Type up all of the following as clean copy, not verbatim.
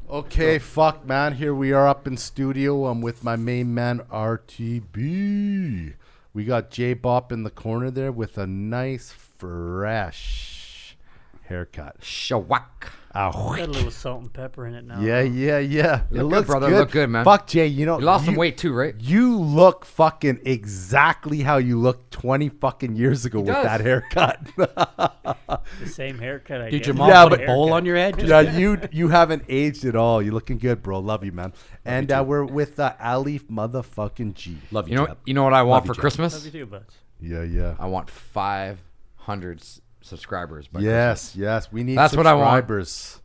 Okay, fuck, man. Here we are up in studio. I'm with my main man, RTB. We got Tbop in the corner there with a nice, fresh haircut. Shawak. Oh, Got a little salt and pepper in it now. yeah. It looks good, brother. Look good, man. Fuck, Jay, you know. You lost some weight too, right? You look fucking exactly how you looked 20 fucking years ago with that haircut. The same haircut I Did get. your mom put a bowl on your head? Yeah, you haven't aged at all. You're looking good, bro. Love you, man. And we're with Ali motherfucking G. Love you, You know what I want for Love Christmas? you too, buds. Yeah. I want 500 subscribers by Yes, Christmas. yes. We need That's what I want. subscribers.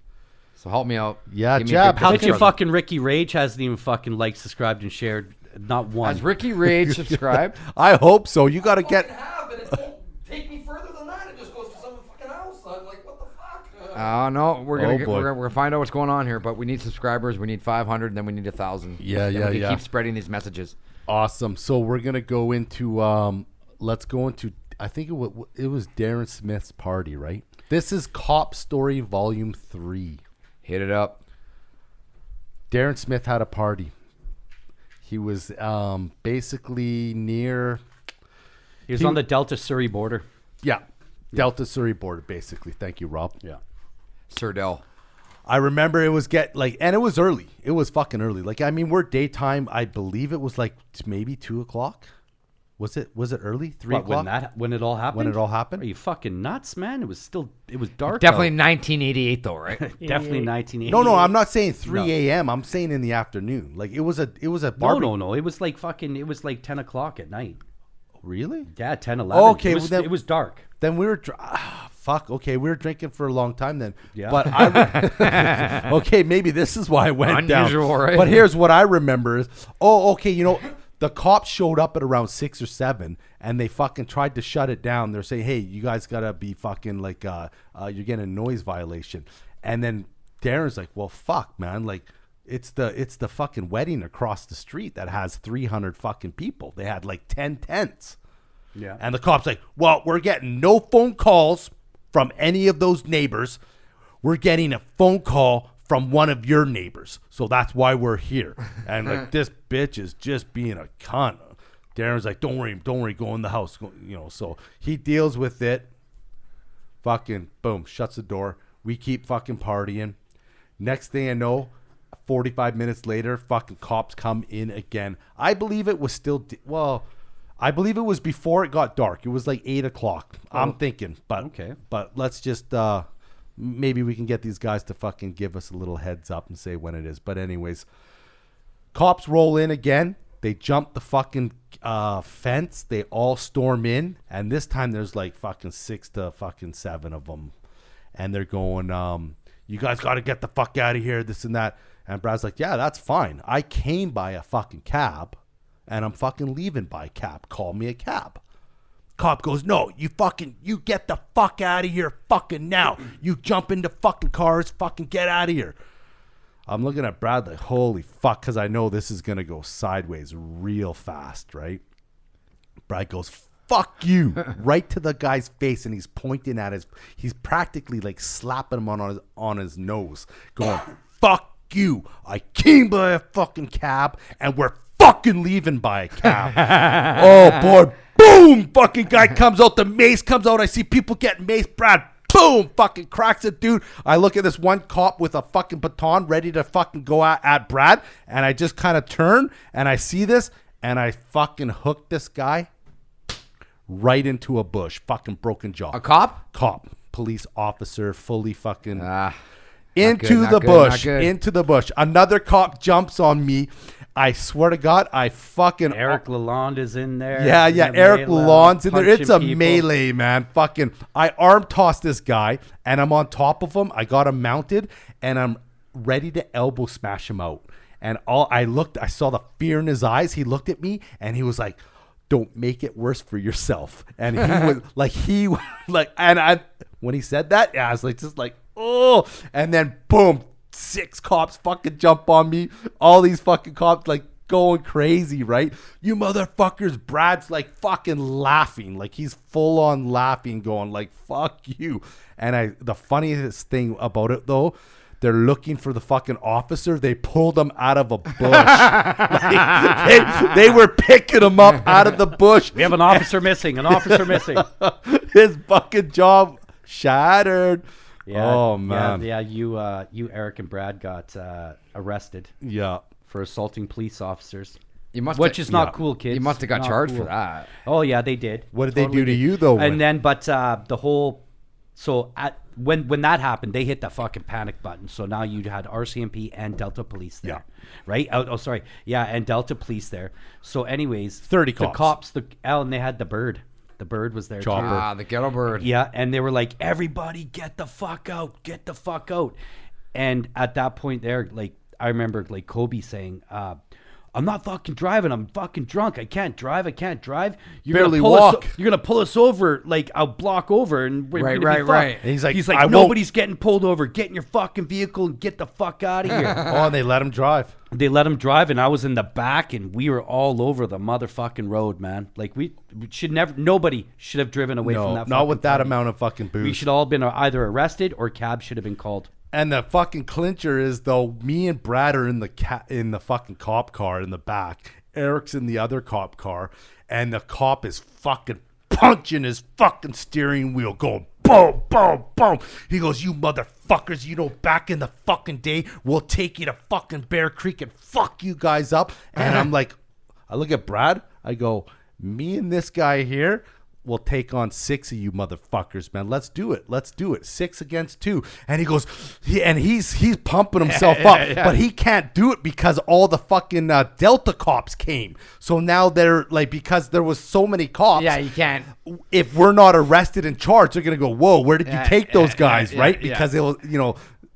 So help me out. Yeah, Give me Jab, a How big come picture. fucking Ricky Rage hasn't even fucking liked, subscribed, and shared? Not one. Has Ricky Rage subscribed? I hope so. You got to get... have, but it won't take me further than that. It just goes to some fucking house. I'm like, what the fuck? No, we're gonna Oh, boy. we're gonna find out what's going on here. But we need subscribers. We need 500, and then we need 1,000. Yeah, Then yeah, we can yeah. Keep spreading these messages. Awesome. So we're going to go into... let's go into... I think it was Darren Smith's party, right? This is Cop Story Volume 3. Hit it up. Darren Smith had a party. He was basically near... He was on the Delta Surrey border. Yeah. Delta Surrey border, basically. Thank you, Rob. Yeah. Sir Dell. I remember it was and it was early. It was fucking early. Like, I mean, we're daytime. I believe it was like maybe 2 o'clock. Was it early? 3 o'clock? When it all happened? When it all happened? Are you fucking nuts, man? It was dark. Definitely out. 1988 though, right? Definitely 1980. No, I'm not saying 3 a.m. I'm saying in the afternoon. Like, it was a barbecue. No. It was like 10 o'clock at night. Really? Yeah, 10, 11. Okay, It was, well, then- it was dark. Then we were... fuck. Okay, we were drinking for a long time then. Yeah. But okay, maybe this is why I went down. Unusual, right? But here's what I remember is... Oh, okay, you know... The cops showed up at around 6 or 7, and they fucking tried to shut it down. They're saying, "Hey, you guys gotta be fucking like, you're getting a noise violation." And then Darren's like, "Well, fuck, man, like, it's the fucking wedding across the street that has 300 fucking people. They had like 10 tents." Yeah. And the cops like, "Well, we're getting no phone calls from any of those neighbors. We're getting a phone call from one of your neighbors. So that's why we're here." And like, this bitch is just being a cunt. Darren's like, don't worry, go in the house. So he deals with it. Fucking boom, shuts the door. We keep fucking partying. Next thing I know, 45 minutes later, fucking cops come in again. I believe it was still, I believe it was before it got dark. It was like 8 o'clock. I'm thinking, but Okay. But let's just, maybe we can get these guys to fucking give us a little heads up and say when it is. But anyways, cops roll in again. They jump the fucking fence. They all storm in. And this time there's like fucking 6 to fucking 7 of them. And they're going, you guys got to get the fuck out of here, this and that. And Brad's like, yeah, that's fine. I came by a fucking cab and I'm fucking leaving by cab. Call me a cab. Cop goes, "No, you get the fuck out of here fucking now. You jump into fucking cars, fucking get out of here." I'm looking at Brad like, holy fuck, because I know this is going to go sideways real fast, right? Brad goes, "Fuck you," right to the guy's face, and he's pointing at he's practically like slapping him on his nose, going, "Fuck you. I came by a fucking cab, and we're fucking leaving by a cab." Oh, boy. Boom! Fucking guy comes out. The mace comes out. I see people getting maced. Brad, boom! Fucking cracks it, dude. I look at this one cop with a fucking baton ready to fucking go at Brad. And I just kind of turn and I see this. And I fucking hook this guy right into a bush. Fucking broken jaw. A cop? Cop. Police officer. Fully fucking... Into the bush. Another cop jumps on me. I swear to God, I fucking... Eric Lalonde is in there. Yeah, Eric Lalonde's in there. It's a punching people. melee, man. Fucking, I arm toss this guy, and I'm on top of him. I got him mounted, and I'm ready to elbow smash him out. And I saw the fear in his eyes. He looked at me, and he was like, "Don't make it worse for yourself." And he was when he said that, yeah, I was like, just like, oh. And then boom, 6 cops fucking jump on me. All these fucking cops like going crazy, right? "You motherfuckers." Brad's like fucking laughing. Like he's full on laughing, going like, "Fuck you." And the funniest thing about it though, They're looking for the fucking officer. They pulled him out of a bush. Like, they were picking him up out of the bush. We have an officer missing. An officer missing. His fucking jaw shattered. Yeah, Oh man. Yeah. You, Eric, and Brad got arrested Yeah. for assaulting police officers. You must Which have, is not cool, kids. You must have got Not charged cool. for that. Oh yeah, they did. What did they do to you though? And then, but the whole, so when that happened, they hit the fucking panic button. So now you had RCMP and Delta Police there, right? Sorry, yeah, and Delta Police there. So, anyways, 30 The cops. and they had the bird. The bird was there Chopper. too. Ah, the ghetto bird. Yeah, and they were like, everybody, get the fuck out, get the fuck out. And at that point, there, like, I remember like Kobe saying, I'm not fucking driving. I'm fucking drunk. I can't drive. You're Barely gonna walk. You're gonna pull us over like a block over, and we're Right, gonna be right. fucked." And he's like, I "I nobody's getting pulled over. Get in your fucking vehicle and get the fuck out of here. Oh, and they let him drive. They let him drive, and I was in the back, and we were all over the motherfucking road, man. Like we should never. Nobody should have driven away from No, that. not fucking with that party. amount of fucking booze. We should all been either arrested or cab should have been called. And the fucking clincher is though, me and Brad are in the fucking cop car in the back. Eric's in the other cop car, and the cop is fucking punching his fucking steering wheel, going boom, boom, boom. He goes, "You motherfuckers, you know, back in the fucking day, we'll take you to fucking Bear Creek and fuck you guys up." And I'm like, I look at Brad, I go, "Me and this guy here will take on 6 of you motherfuckers, man. Let's do it. 6 against 2. And he goes, he's pumping himself up, but he can't do it because all the fucking Delta cops came. So now they're like, because there was so many cops. Yeah, you can't. If we're not arrested and charged, they're gonna go, "Whoa, where did you take those guys?" yeah, right? yeah. Because it was,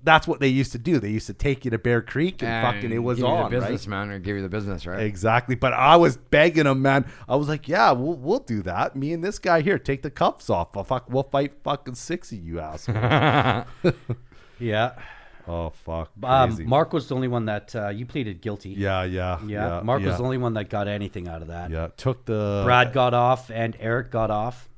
that's what they used to do. They used to take you to Bear Creek and fucking it was give you on, the business, right? man, or give you the business, right? Exactly. But I was begging him, man. I was like, "Yeah, we'll do that. Me and this guy here, take the cuffs off. We'll fight fucking 6 of you assholes." Yeah. Oh fuck. Crazy. Marko's the only one that you pleaded guilty. Yeah. Marko's the only one that got anything out of that. Yeah. Took the Brad got off and Eric got off.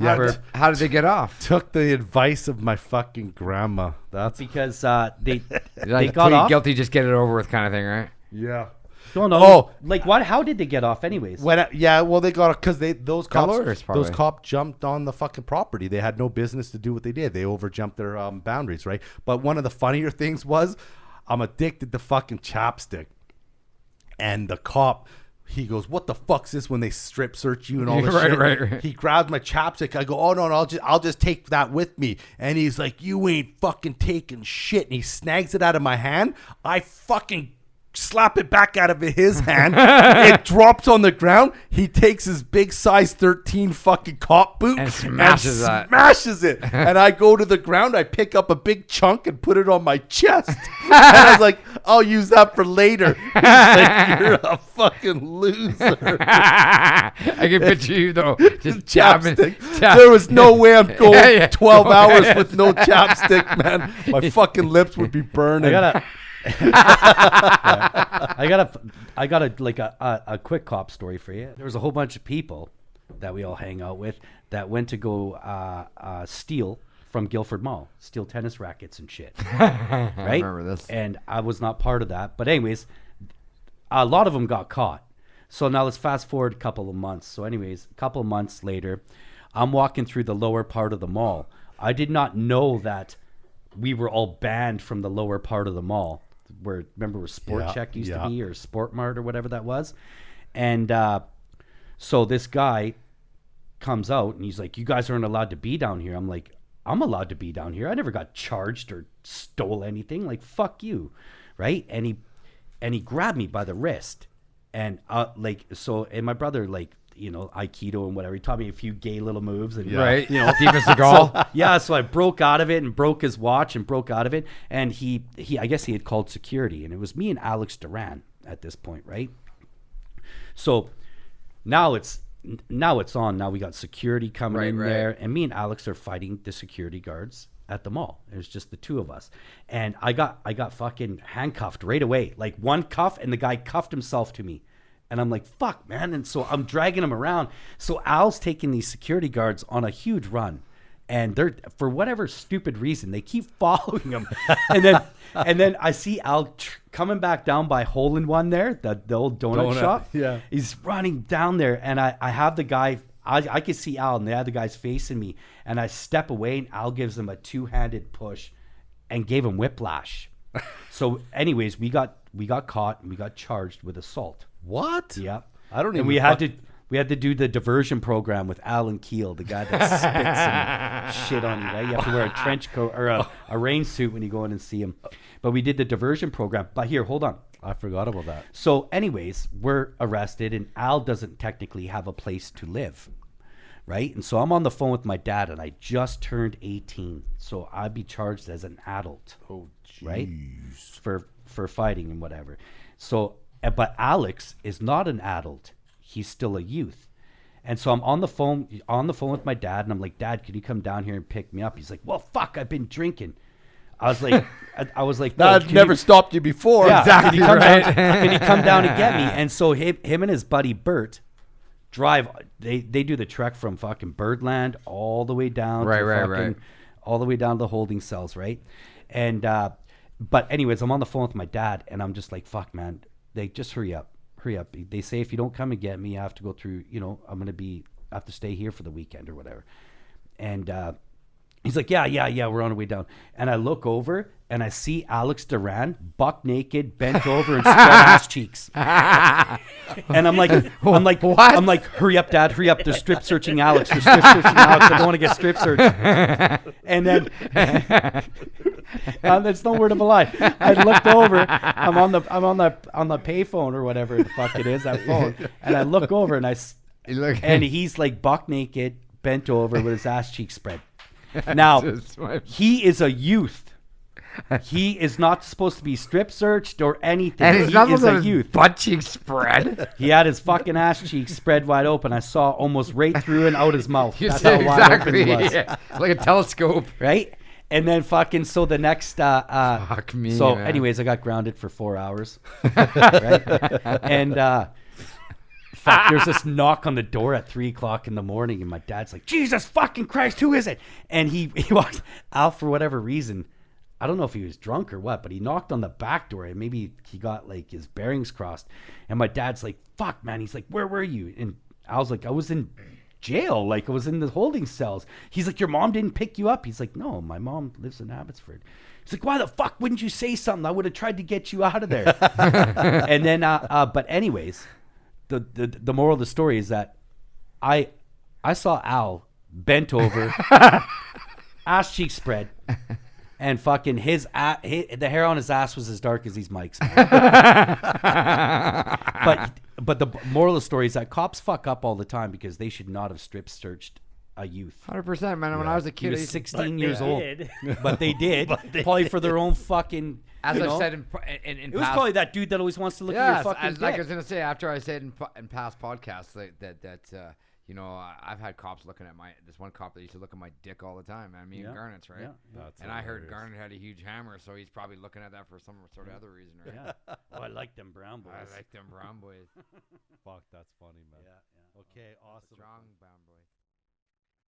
Yeah. How did they get off? Took the advice of my fucking grandma. That's Because they Like, got plead off. guilty, just get it over with, kind of thing, right? yeah. Don't know. Oh. Like what? How did they get off anyways? Well, they got because those cops lawyers, probably. those cops jumped on the fucking property. They had no business to do what they did. They overjumped their boundaries, right? But one of the funnier things was, I'm addicted to fucking chapstick, and the cop, he goes, "What the fuck's this?" When they strip search you and all this shit. Right. He grabs my chapstick. I go, "Oh no, I'll just take that with me." And he's like, "You ain't fucking taking shit." And he snags it out of my hand. I fucking slap it back out of his hand. It drops on the ground. He takes his big size 13 fucking cop boot And smashes that. smashes it. And I go to the ground. I pick up a big chunk and put it on my chest. And I was like, "I'll use that for later." He's like, "You're a fucking loser." I can picture you though, just jabbing. Chapstick. There was no way I'm going Yeah. 12 hours with no chapstick, man. My fucking lips would be burning. I got a quick cop story for you. There was a whole bunch of people that we all hang out with that went to go steal from Guildford Mall, steal tennis rackets and shit. Right? I remember this. And I was not part of that. But anyways, a lot of them got caught. So now let's fast forward a couple of months. So anyways, a couple of months later, I'm walking through the lower part of the mall. I did not know that we were all banned from the lower part of the mall. Remember where Sport Check used to be, or Sport Mart, or whatever that was. And so this guy comes out and he's like, "You guys aren't allowed to be down here." I'm like, "I'm allowed to be down here. I never got charged or stole anything. Like, fuck you." Right? And he grabbed me by the wrist. And and my brother, Aikido and whatever, he taught me a few gay little moves. And, Right. Steven Seagal. So I broke out of it and broke his watch and broke out of it. And he I guess he had called security, and it was me and Alex Durano at this point, right? So now it's on. Now we got security coming in there, and me and Alex are fighting the security guards at the mall. It was just the two of us. And I got fucking handcuffed right away. Like one cuff, and the guy cuffed himself to me. And I'm like, "Fuck, man." And so I'm dragging him around. So Al's taking these security guards on a huge run. and they're for whatever stupid reason they keep following him, and then I see Al coming back down by Hole in One there, the old donut shop. Yeah. He's running down there, and I have the guy. I can see Al, and the other guy's facing me, and I step away, and Al gives him a 2-handed push, and gave him whiplash. So, anyways, we got caught, and we got charged with assault. What? Yeah, I don't even. and we had to do the diversion program with Alan Keel, the guy that spits and shit on you. Right? You have to wear a trench coat or a rain suit when you go in and see him. But we did the diversion program. But here, hold on. I forgot about that. So, anyways, we're arrested, and Al doesn't technically have a place to live, right? And so I'm on the phone with my dad, and I just turned 18, so I'd be charged as an adult, right? For fighting and whatever. So, but Alex is not an adult; he's still a youth. And so I'm on the phone with my dad, and I'm like, "Dad, can you come down here and pick me up?" He's like, "Well, fuck, I've been drinking." I was like, "Well, That never stopped you before. yeah, Exactly can you come down and get me?" And so him and his buddy Bert drive. They do the trek from fucking Birdland all the way down, Right. all the way down to the holding cells, right? And but anyways, I'm on the phone with my dad, and I'm just like, "Fuck, man, they just hurry up. They say if you don't come and get me, I have to go through. I have to stay here for the weekend or whatever." And he's like, yeah, we're on our way down. And I look over, and I see Alex Duran, buck naked, bent over, and spread ass cheeks. And I'm like, What? I'm like, hurry up, Dad, hurry up. They're strip searching Alex. I don't want to get strip searched. And then, that's no word of a lie. I looked over. I'm on the payphone or whatever the fuck it is, that phone. And I look over, and he's like buck naked, bent over with his ass cheeks spread. Now, he is a youth. He is not supposed to be strip searched or anything. And He is a youth. butt cheeks spread. He had his fucking ass cheeks spread wide open. I saw almost right through and out his mouth. You That's said how wide open exactly. he was. Yeah. Like a telescope. Right? And then fucking, so the next, Fuck me, so man. anyways, I got grounded for 4 hours. Right? And, fuck, there's this knock on the door at 3:00 in the morning, and my dad's like, "Jesus fucking Christ, who is it?" And he walked out for whatever reason. I don't know if he was drunk or what, but he knocked on the back door, and maybe he got like his bearings crossed. And my dad's like, "Fuck, man." He's like, "Where were you?" And I was like, "I was in jail. Like, I was in the holding cells." He's like, "Your mom didn't pick you up?" He's like, "No, my mom lives in Abbotsford." He's like, "Why the fuck wouldn't you say something? I would have tried to get you out of there." And then, but anyways, the moral of the story is that I saw Al bent over, ass cheek spread, and fucking the hair on his ass was as dark as these mics. But the moral of the story is that cops fuck up all the time because they should not have strip searched a youth. 100%, man. When I was a He kid, I was used to- 16 years old, Did. but they did probably for their own fucking. as you I know, said in it was past, probably that dude that always wants to look at your yes, fucking like I dick. was gonna say after I said in past podcasts that I've had cops looking at this one cop that used to look at my dick all the time, man. Me and Garnet's, right? Yeah. And I heard Garnet had a huge hammer, so he's probably looking at that for some sort of other reason, right? Yeah. Oh, I like them brown boys. I like them brown boys. Fuck, that's funny, man. Yeah. Okay, awesome. Strong brown boys.